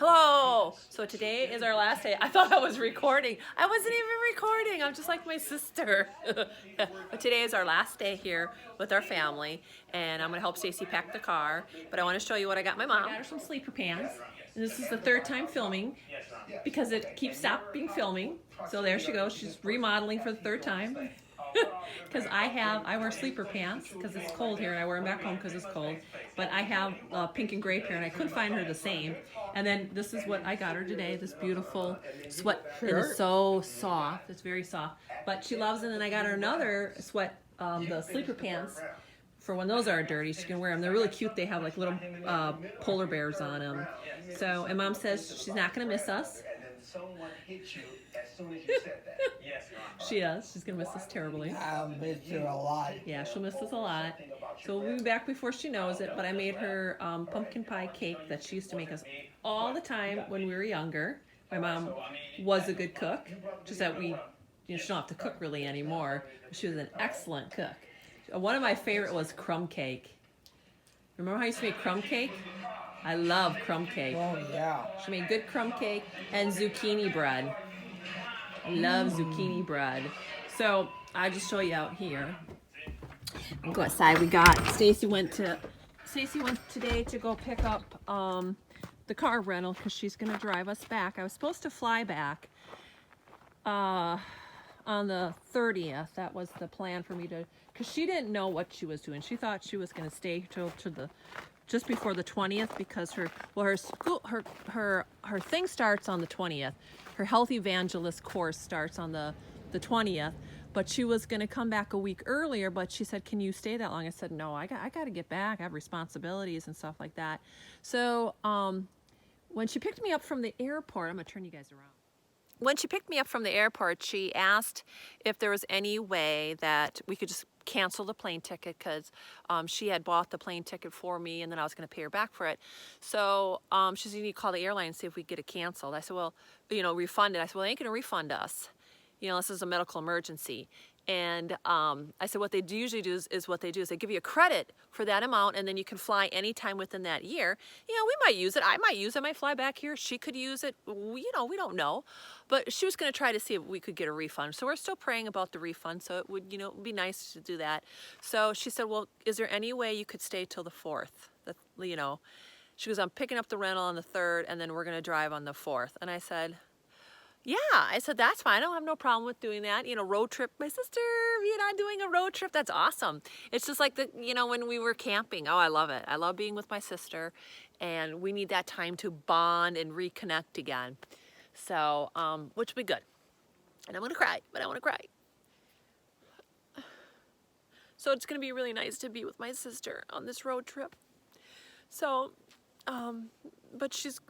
Hello! So today is our last day. I thought I was recording. I wasn't even recording. I'm just like my sister. But today is our last day here with our family, and I'm gonna help Stacy pack the car. But I want to show you what I got my mom. I got her some sleeper pants. And this is the third time filming because it keeps stopping filming. So there she goes. She's remodeling for the third time. Because I wear sleeper pants because it's cold here, and I wear them back home because it's cold. But I have pink and gray pair, and I couldn't find her the same. And then this is what I got her today, this beautiful sweat. It is so soft. It's very soft. But she loves it, and I got her another sweat, the sleeper pants, for when those are dirty. She can wear them. They're really cute. They have like little polar bears on them. So, and Mom says she's not going to miss us. Someone hit you as soon as you said that. Yes, She is. She's going to miss us terribly. I'll miss you a lot. Yeah, she'll miss us a lot. So we'll be back before she knows it, but I made her pumpkin pie cake that she used to make us all the time when we were younger. My mom was a good cook, just that she don't have to cook really anymore. She was an excellent cook. One of my favorite was crumb cake. Remember how I used to make crumb cake? I love crumb cake. Oh, yeah. She made good crumb cake and zucchini bread. I love zucchini bread. So I'll just show you out here. I'll go outside. Stacy went today to go pick up the car rental because she's going to drive us back. I was supposed to fly back on the 30th. That was the plan for me to, because she didn't know what she was doing. She thought she was going to stay till just before the 20th because her thing starts on the 20th. Her Health Evangelist course starts on the 20th, but she was going to come back a week earlier, but she said, can you stay that long? I said, no, I got to get back. I have responsibilities and stuff like that. So when she picked me up from the airport, I'm going to turn you guys around. When she picked me up from the airport, she asked if there was any way that we could just cancel the plane ticket because she had bought the plane ticket for me and then I was going to pay her back for it. So she said, you need to call the airline and see if we can get it canceled. I said, well, refund it. I said, well, they ain't going to refund us. This is a medical emergency. And I said, what they usually do is what they do is they give you a credit for that amount, and then you can fly anytime within that year. We might use it. I might use it. I might fly back here. She could use it. We don't know. But she was going to try to see if we could get a refund. So we're still praying about the refund. So it would, be nice to do that. So she said, well, is there any way you could stay till the 4th? She goes, I'm picking up the rental on the 3rd, and then we're going to drive on the 4th. And I said, yeah, I said, that's fine. I don't have no problem with doing that. Road trip. My sister, doing a road trip. That's awesome. It's just like when we were camping. Oh, I love it. I love being with my sister, and we need that time to bond and reconnect again. So, which will be good. And I'm going to cry, but I want to cry. So it's going to be really nice to be with my sister on this road trip. So, but she's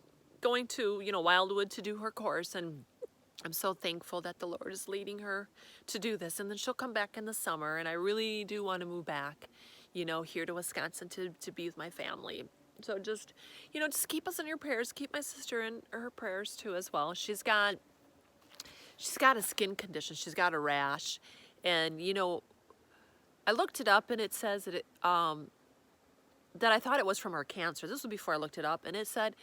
going to, Wildwood to do her course, and I'm so thankful that the Lord is leading her to do this. And then she'll come back in the summer, and I really do want to move back, here to Wisconsin to be with my family. So just keep us in your prayers. Keep my sister in her prayers too as well. She's got a skin condition. She's got a rash, and I looked it up, and it says that that I thought it was from her cancer. This was before I looked it up, and it said,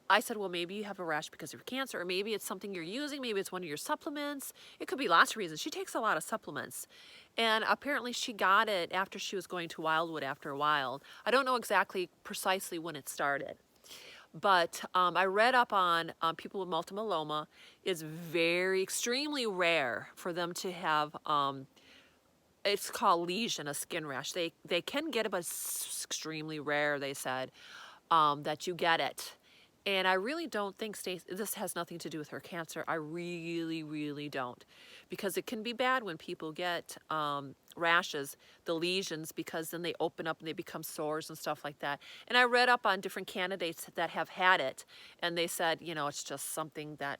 I said, well, maybe you have a rash because of your cancer, or maybe it's something you're using. Maybe it's one of your supplements. It could be lots of reasons. She takes a lot of supplements. And apparently she got it after she was going to Wildwood after a while. I don't know precisely when it started. But I read up on people with multiple myeloma. It's extremely rare for them to have, it's called lesion, a skin rash. They can get it, but it's extremely rare, they said, that you get it. And I really don't think this has nothing to do with her cancer. I really, really don't. Because it can be bad when people get rashes, the lesions, because then they open up and they become sores and stuff like that. And I read up on different candidates that have had it, and they said, it's just something that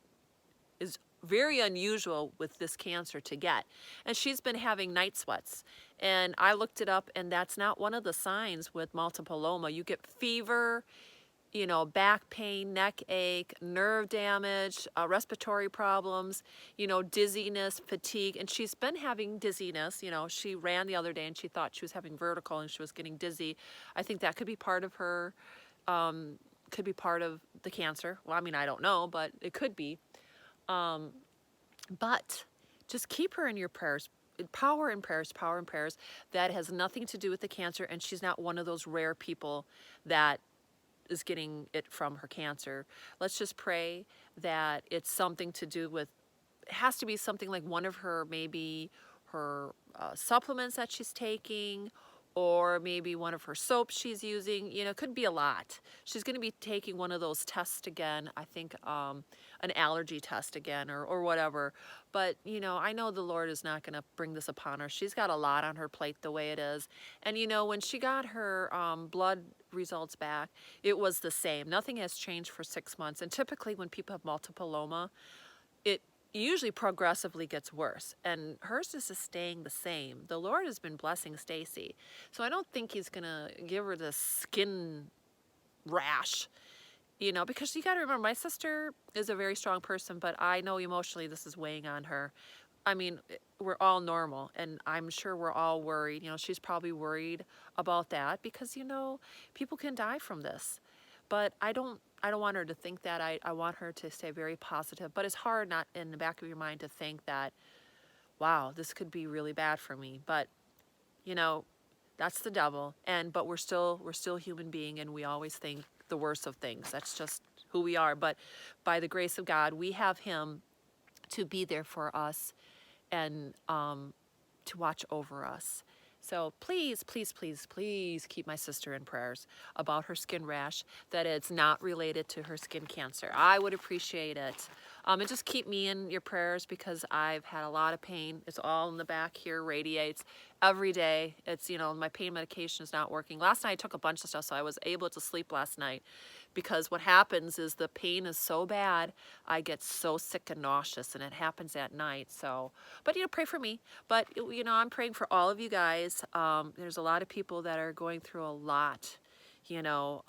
is very unusual with this cancer to get. And she's been having night sweats. And I looked it up, and that's not one of the signs with multiple myeloma. You get fever, back pain, neck ache, nerve damage, respiratory problems, dizziness, fatigue. And she's been having dizziness. She ran the other day and she thought she was having vertigo and she was getting dizzy. I think that could be part of her could be part of the cancer. Well, I mean, I don't know, but it could be. But just keep her in your prayers. Power in prayers, power in prayers. That has nothing to do with the cancer, and she's not one of those rare people that is getting it from her cancer. Let's just pray that it's something to do with, it has to be something like one of her, maybe her supplements that she's taking, or maybe one of her soaps she's using. You know, it could be a lot. She's going to be taking one of those tests again, I think an allergy test again, or whatever. But, you know, I know the Lord is not going to bring this upon her. She's got a lot on her plate the way it is. And, you know, when she got her blood results back, it was the same. Nothing has changed for 6 months. And typically when people have multiple myeloma, it usually progressively gets worse, and hers is just staying the same. The Lord has been blessing Stacy, so I don't think he's gonna give her this skin rash, you know, because you got to remember, my sister is a very strong person, but I know emotionally this is weighing on her. I mean, we're all normal, and I'm sure we're all worried. You know, she's probably worried about that because, you know, people can die from this. But I don't want her to think that. I want her to stay very positive. But it's hard not in the back of your mind to think that, wow, this could be really bad for me. But, you know, that's the devil. But we're still human being, and we always think the worst of things. That's just who we are. But by the grace of God, we have him to be there for us and to watch over us. So please, please, please, please keep my sister in prayers about her skin rash, that it's not related to her skin cancer. I would appreciate it. And just keep me in your prayers because I've had a lot of pain. It's all in the back here, radiates every day. It's, you know, my pain medication is not working. Last night I took a bunch of stuff, so I was able to sleep last night, because what happens is the pain is so bad, I get so sick and nauseous, and it happens at night. So, but, you know, pray for me. But, you know, I'm praying for all of you guys. There's a lot of people that are going through a lot, you know,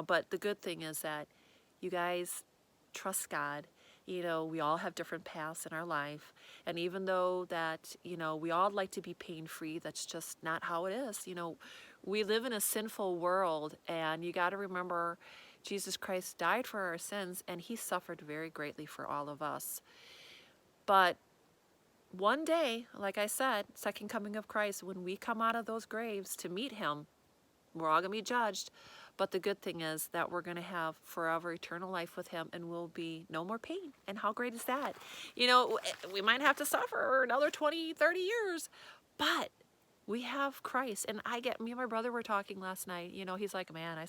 but the good thing is that you guys trust God. You know, we all have different paths in our life. And even though that, you know, we all like to be pain-free, that's just not how it is. You know, we live in a sinful world, and you got to remember Jesus Christ died for our sins, and he suffered very greatly for all of us. But one day, like I said, second coming of Christ, when we come out of those graves to meet him, we're all going to be judged. But the good thing is that we're going to have forever eternal life with him, and we'll be no more pain. And how great is that? You know, we might have to suffer another 20, 30 years, but we have Christ. And me and my brother were talking last night. You know, he's like, man,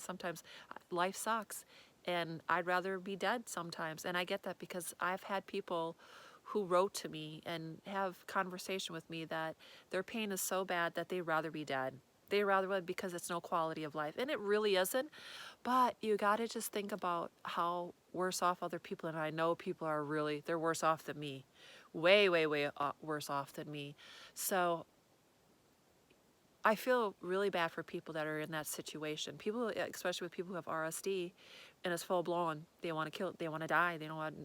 life sucks, and I'd rather be dead sometimes. And I get that because I've had people who wrote to me and have conversation with me that their pain is so bad that they'd rather be dead. They rather would, because it's no quality of life. And it really isn't. But you got to just think about how worse off other people. And I know people are they're worse off than me. Way, way, way worse off than me. So I feel really bad for people that are in that situation. People, especially with people who have RSD and it's full blown. They want to die. They don't want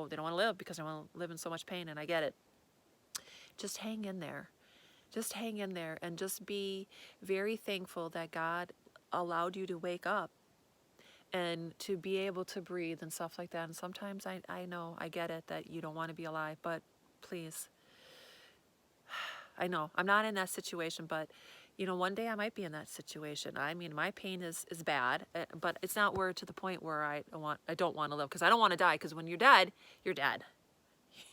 to live because they want to live in so much pain. And I get it. Just hang in there. Just hang in there and just be very thankful that God allowed you to wake up and to be able to breathe and stuff like that. And sometimes I know, I get it, that you don't want to be alive, but please, I know, I'm not in that situation, but, you know, one day I might be in that situation. I mean, my pain is bad, but it's not to the point where I don't want to live, because I don't want to die, because when you're dead, you're dead.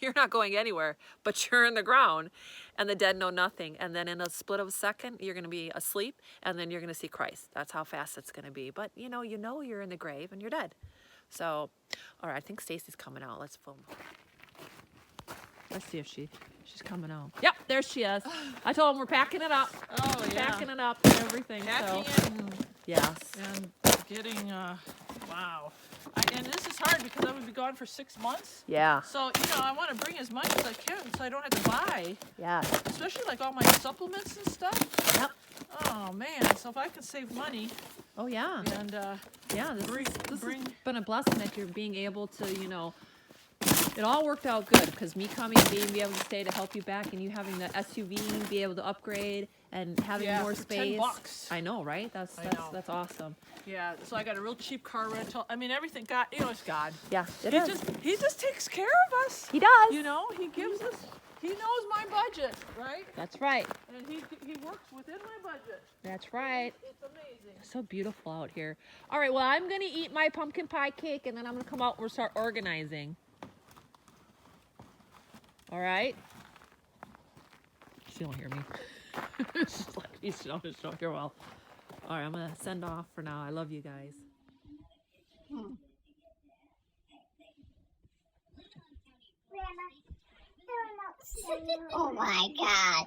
You're not going anywhere, but you're in the ground, and the dead know nothing. And then in a split of a second, you're going to be asleep, and then you're going to see Christ. That's how fast it's going to be. But you know you're in the grave, and you're dead. So, all right, I think Stacy's coming out. Let's film. Let's see if she's coming out. Yep, there she is. I told him we're packing it up. Oh, yeah. Packing it up and everything. Packing so. it and, Yes. and getting, wow. And this is hard because I would be gone for 6 months. Yeah. So, you know, I want to bring as much as I can so I don't have to buy. Yeah. Especially like all my supplements and stuff. Yep. Oh, man. So if I can save money Oh, yeah. and Yeah, this bring- has been a blessing that you're being able to, it all worked out good because me coming and being able to stay to help you back, and you having the SUV and be able to upgrade and having Yeah, more for space. $10. I know, right? That's awesome. Yeah, so I got a real cheap car rental. I mean, everything. God, it's God. Yeah, it He is. he just takes care of us. He does. You know, he gives us. He knows my budget, right? That's right. And he works within my budget. That's right. It's amazing. So beautiful out here. All right, well, I'm gonna eat my pumpkin pie cake, and then I'm gonna come out and we'll start organizing. All right. She don't hear me. She's like, she don't hear well. All right, I'm gonna send off for now. I love you guys. Oh my god.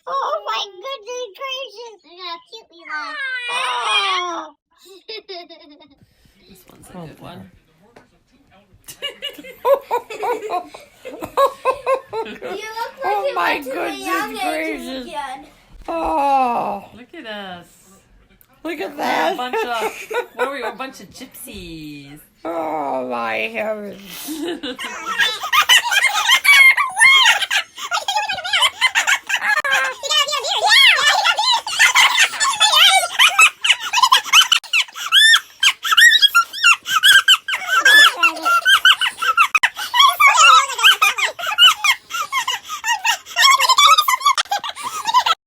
Oh my goodness gracious. I got a cute me laugh. Oh. This one's a good one. You look like Oh you my went to the goodness young ages gracious. again. Oh, Look at us. look at A that. bunch of, what are we? A bunch of gypsies. Oh my heavens.